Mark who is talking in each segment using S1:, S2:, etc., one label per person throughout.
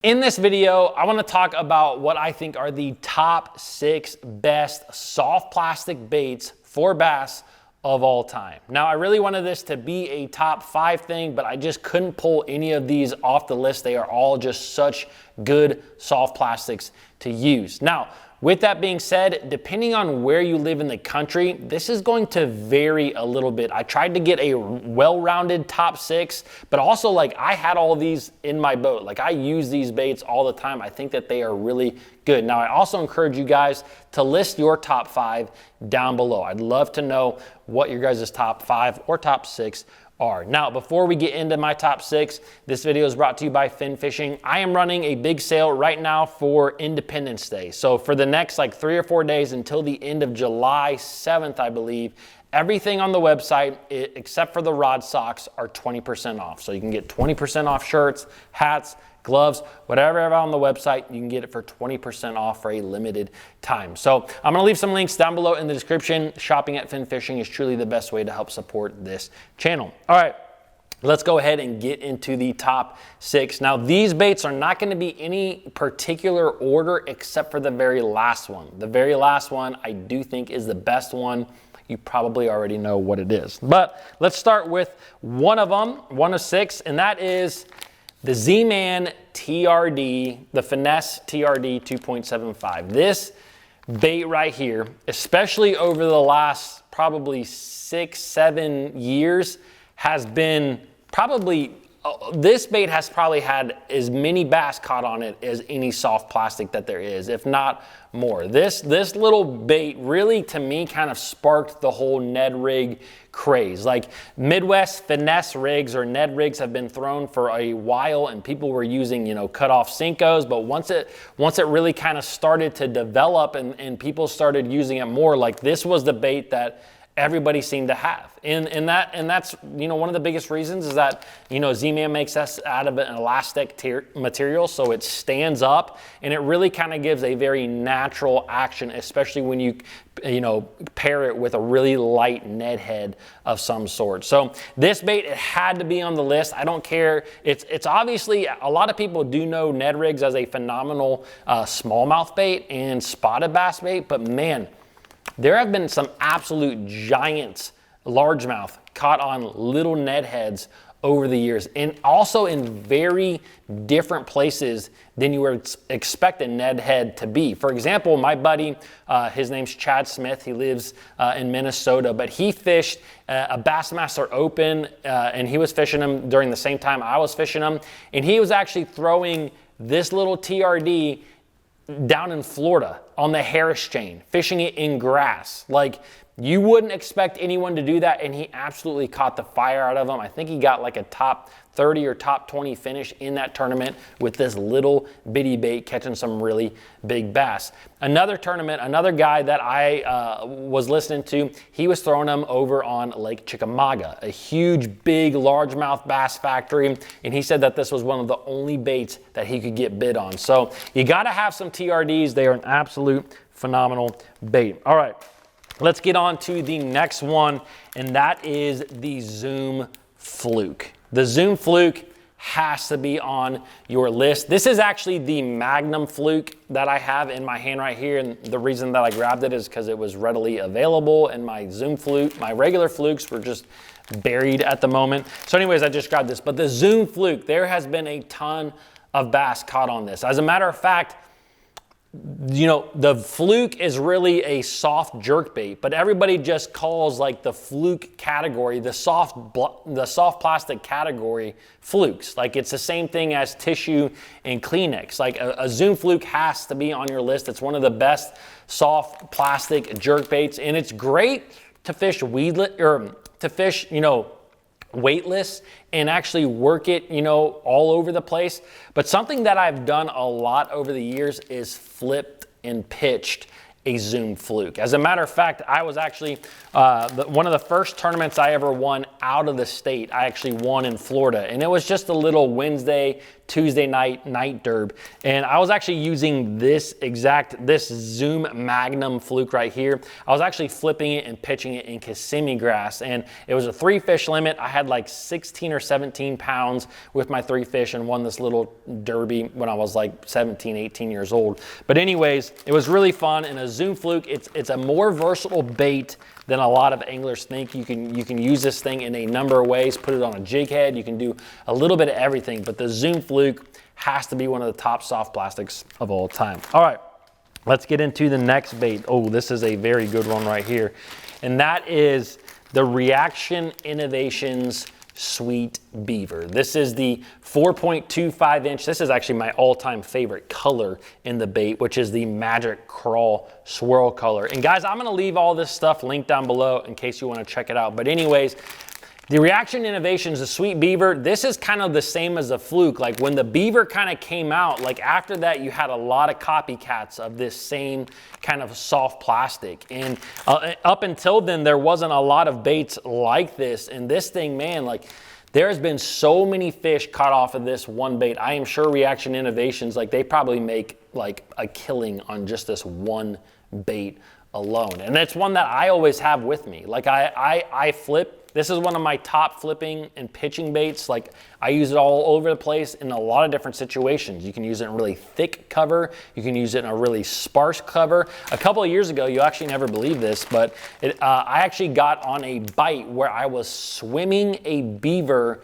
S1: In this video, I want to talk about what I think are the top 6 best soft plastic baits for bass of all time. Now, I really wanted this to be a top 5 thing, but I just couldn't pull any of these off the list. They are all just such good soft plastics to use. Now, with that being said, depending on where you live in the country, this is going to vary a little bit. I tried to get a well-rounded top 6, but also like I had all these in my boat. Like I use these baits all the time. I think that they are really good. Now, I also encourage you guys to list your top 5 down below. I'd love to know what your guys' top 5 or top 6 are. Now, before we get into my top 6, this video is brought to you by Fin Fishing. I am running a big sale right now for Independence Day. So for the next like 3 or 4 days until the end of July 7th, I believe, everything on the website, except for the rod socks, are 20% off. So you can get 20% off shirts, hats, gloves, whatever on the website, you can get it for 20% off for a limited time. So I'm gonna leave some links down below in the description. Shopping at Fin Fishing is truly the best way to help support this channel. All right, let's go ahead and get into the top 6. Now, these baits are not gonna be any particular order except for the very last one. The very last one I do think is the best one. You probably already know what it is. But let's start with one of them, one of 6, and that is the Z-Man TRD, the Finesse TRD 2.75. This bait right here, especially over the last probably 6-7 years, has been probably, this bait has probably had as many bass caught on it as any soft plastic that there is, if not more. This little bait really, to me, kind of sparked the whole Ned rig craze. Like Midwest finesse rigs or Ned rigs have been thrown for a while, and people were using, you know, cut off Cenkos. But once it really kind of started to develop and people started using it more, like this was the bait that everybody seemed to have. And that's, you know, one of the biggest reasons is that, you know, Z-Man makes us out of an elastic material, so it stands up and it really kind of gives a very natural action, especially when you know, pair it with a really light Ned head of some sort. So this bait, it had to be on the list. I don't care. It's obviously, a lot of people do know Ned rigs as a phenomenal smallmouth bait and spotted bass bait, but man, there have been some absolute giants, largemouth, caught on little Ned heads over the years, and also in very different places than you would expect a Ned head to be. For example, my buddy, his name's Chad Smith, he lives in Minnesota, but he fished a Bassmaster Open, and he was fishing them during the same time I was fishing them, and he was actually throwing this little TRD down in Florida on the Harris chain, fishing it in grass. Like, you wouldn't expect anyone to do that, and he absolutely caught the fire out of them. I think he got like a top 30 or top 20 finish in that tournament with this little bitty bait catching some really big bass. Another tournament, another guy that I was listening to, he was throwing them over on Lake Chickamauga, a huge, big, largemouth bass factory, and he said that this was one of the only baits that he could get bid on. So you gotta have some TRDs. They are an absolute phenomenal bait. All right. Let's get on to the next one, and that is the Zoom Fluke. The Zoom Fluke has to be on your list. This is actually the Magnum Fluke that I have in my hand right here, and the reason that I grabbed it is because it was readily available, and my Zoom Fluke, my regular Flukes were just buried at the moment. So anyways, I just grabbed this. But the Zoom Fluke, there has been a ton of bass caught on this. As a matter of fact, you know, the Fluke is really a soft jerk bait, but everybody just calls like the Fluke category, the soft plastic category, Flukes. Like it's the same thing as tissue and Kleenex. Like a Zoom Fluke has to be on your list. It's one of the best soft plastic jerk baits, and it's great to fish weedless, or to fish, you know, weightless and actually work it, you know, all over the place. But something that I've done a lot over the years is flipped and pitched a Zoom Fluke. As a matter of fact, I was actually, one of the first tournaments I ever won out of the state, I actually won in Florida. And it was just a little Wednesday Tuesday night derb, and I was actually using this Zoom Magnum Fluke right here. I was actually flipping it and pitching it in Kissimmee grass, and it was a 3-fish limit. I had like 16 or 17 pounds with my 3 fish and won this little derby when I was like 17, 18 years old. But anyways, it was really fun, and a Zoom Fluke, it's a more versatile bait than a lot of anglers think. You can use this thing in a number of ways. Put it on a jig head. You can do a little bit of everything, but the Zoom Fluke has to be one of the top soft plastics of all time. All right, let's get into the next bait. Oh, this is a very good one right here, and that is the Reaction Innovations Sweet Beaver. This is the 4.25 inch. This is actually my all-time favorite color in the bait, which is the Magic Crawl Swirl color. And guys, I'm gonna leave all this stuff linked down below in case you wanna check it out. But anyways, the Reaction Innovations, the Sweet Beaver, this is kind of the same as the Fluke. Like when the Beaver kind of came out, like after that, you had a lot of copycats of this same kind of soft plastic. And up until then, there wasn't a lot of baits like this. And this thing, man, like there's been so many fish caught off of this one bait. I am sure Reaction Innovations, like they probably make like a killing on just this one bait alone. And it's one that I always have with me. Like I flip. This is one of my top flipping and pitching baits. Like I use it all over the place in a lot of different situations. You can use it in really thick cover. You can use it in a really sparse cover. A couple of years ago, you actually never believe this, but I actually got on a bite where I was swimming a beaver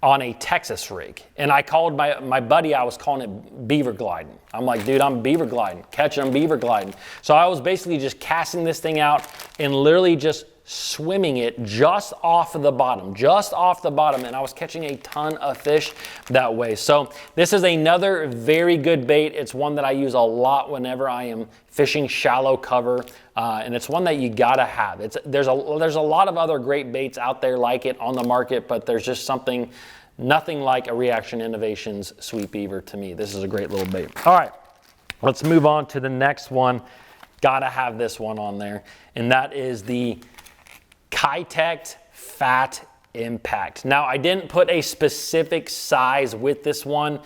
S1: on a Texas rig. And I called my buddy, I was calling it beaver gliding. I'm like, dude, I'm beaver gliding, catching them beaver gliding. So I was basically just casting this thing out and literally just swimming it just off the bottom, and I was catching a ton of fish that way. So this is another very good bait. It's one that I use a lot whenever I am fishing shallow cover, and it's one that you gotta have. There's a lot of other great baits out there like it on the market, but there's just nothing like a Reaction Innovations Sweet Beaver to me. This is a great little bait. All right, let's move on to the next one. Gotta have this one on there, and that is the Kitech Fat Impact. Now, I didn't put a specific size with this one.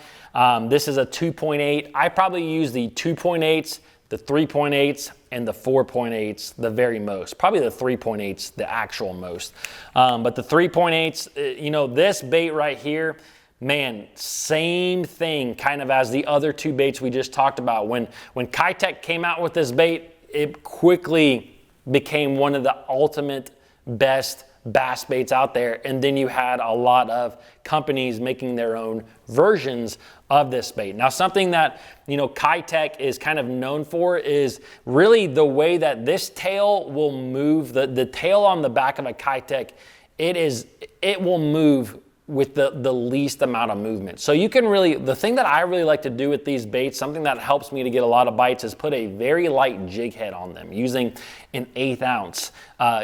S1: This is a 2.8. I probably use the 2.8s, the 3.8s, and the 4.8s the very most. Probably the 3.8s the actual most. But the 3.8s, you know, this bait right here, man, same thing kind of as the other two baits we just talked about. When Kitech came out with this bait, it quickly became one of the ultimate best bass baits out there, and then you had a lot of companies making their own versions of this bait. Now, something that, you know, Kitech is kind of known for is really the way that this tail will move. The tail on the back of a Kitech, it will move with the least amount of movement. So you can really, the thing that I really like to do with these baits, something that helps me to get a lot of bites, is put a very light jig head on them, using an 1/8 ounce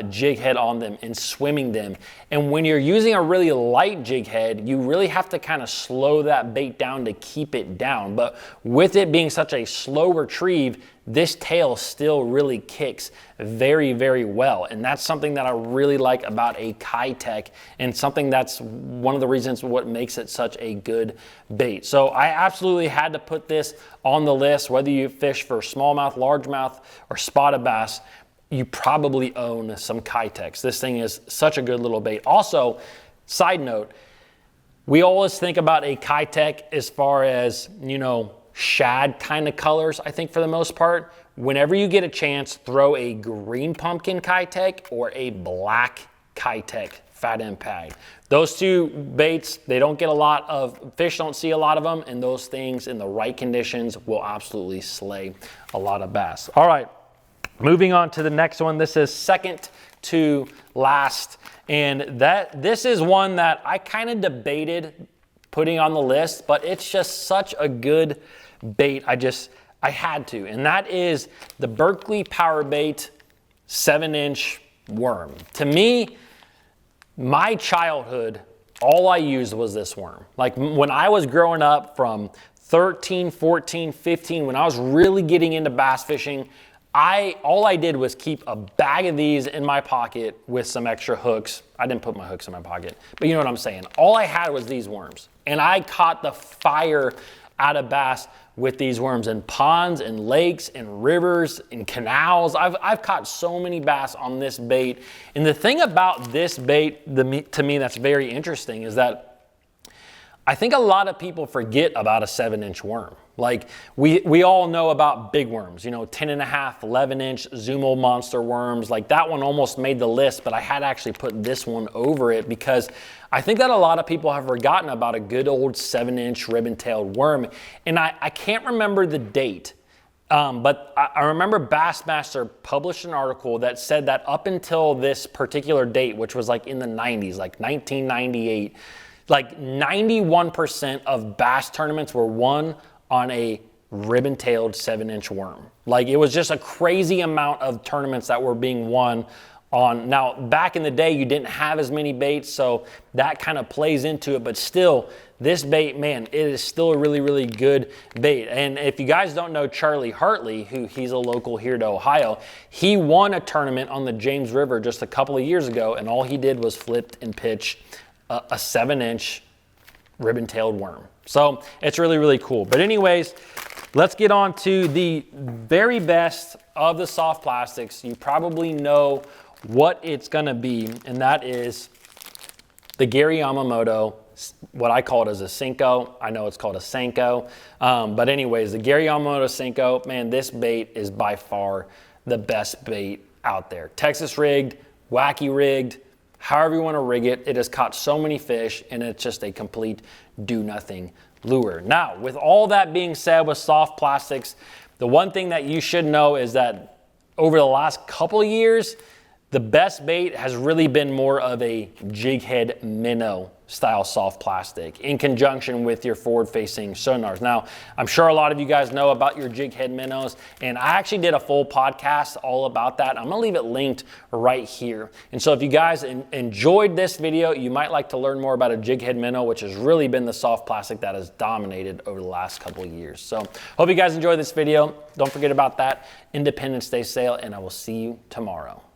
S1: jig head on them and swimming them. And when you're using a really light jig head, you really have to kind of slow that bait down to keep it down. But with it being such a slow retrieve, this tail still really kicks very, very well. And that's something that I really like about a Kitech, and something that's one of the reasons what makes it such a good bait. So I absolutely had to put this on the list. Whether you fish for smallmouth, largemouth, or spotted bass, you probably own some Kitechs. This thing is such a good little bait. Also, side note, we always think about a Kitech as far as, you know, shad kind of colors, I think, for the most part. Whenever you get a chance, throw a green pumpkin Kitech or a black Kitech Fat Impact. Those two baits, they don't get a lot of, fish don't see a lot of them, and those things in the right conditions will absolutely slay a lot of bass. All right, moving on to the next one. This is second to last, and this is one that I kind of debated putting on the list, but it's just such a good bait, I had to, and that is the Berkeley Power Bait 7-inch worm. To me, my childhood, all I used was this worm. Like when I was growing up from 13, 14, 15, when I was really getting into bass fishing, all I did was keep a bag of these in my pocket with some extra hooks. I didn't put my hooks in my pocket, but you know what I'm saying. All I had was these worms, and I caught the fire out of bass with these worms in ponds and lakes and rivers and canals. I've caught so many bass on this bait. And the thing about this bait, to me, that's very interesting is that I think a lot of people forget about a 7-inch worm. Like we all know about big worms, you know, 10.5, 11-inch Zumo monster worms. Like that one almost made the list, but I had actually put this one over it because I think that a lot of people have forgotten about a good old 7-inch ribbon-tailed worm. And I can't remember the date, but I remember Bassmaster published an article that said that up until this particular date, which was like in the 90s, like 1998, like 91% of bass tournaments were won on a ribbon-tailed 7-inch worm. Like it was just a crazy amount of tournaments that were being won on. Now, back in the day, you didn't have as many baits, so that kind of plays into it, but still, this bait, man, it is still a really, really good bait. And if you guys don't know Charlie Hartley, he's a local here to Ohio, he won a tournament on the James River just a couple of years ago, and all he did was flip and pitch a 7-inch ribbon-tailed worm. So it's really, really cool. But anyways, let's get on to the very best of the soft plastics. You probably know what it's gonna be, and that is the Gary Yamamoto, what I call it as a Cenko. I know it's called a Cenko. But anyways, the Gary Yamamoto Cenko, man, this bait is by far the best bait out there. Texas rigged, wacky rigged, however you want to rig it, it has caught so many fish, and it's just a complete do-nothing lure. Now, with all that being said with soft plastics, the one thing that you should know is that over the last couple of years, the best bait has really been more of a jig head minnow style soft plastic in conjunction with your forward-facing sonars. Now, I'm sure a lot of you guys know about your jig head minnows, and I actually did a full podcast all about that. I'm gonna leave it linked right here. And so if you guys enjoyed this video, you might like to learn more about a jig head minnow, which has really been the soft plastic that has dominated over the last couple of years. So hope you guys enjoyed this video. Don't forget about that Independence Day sale, and I will see you tomorrow.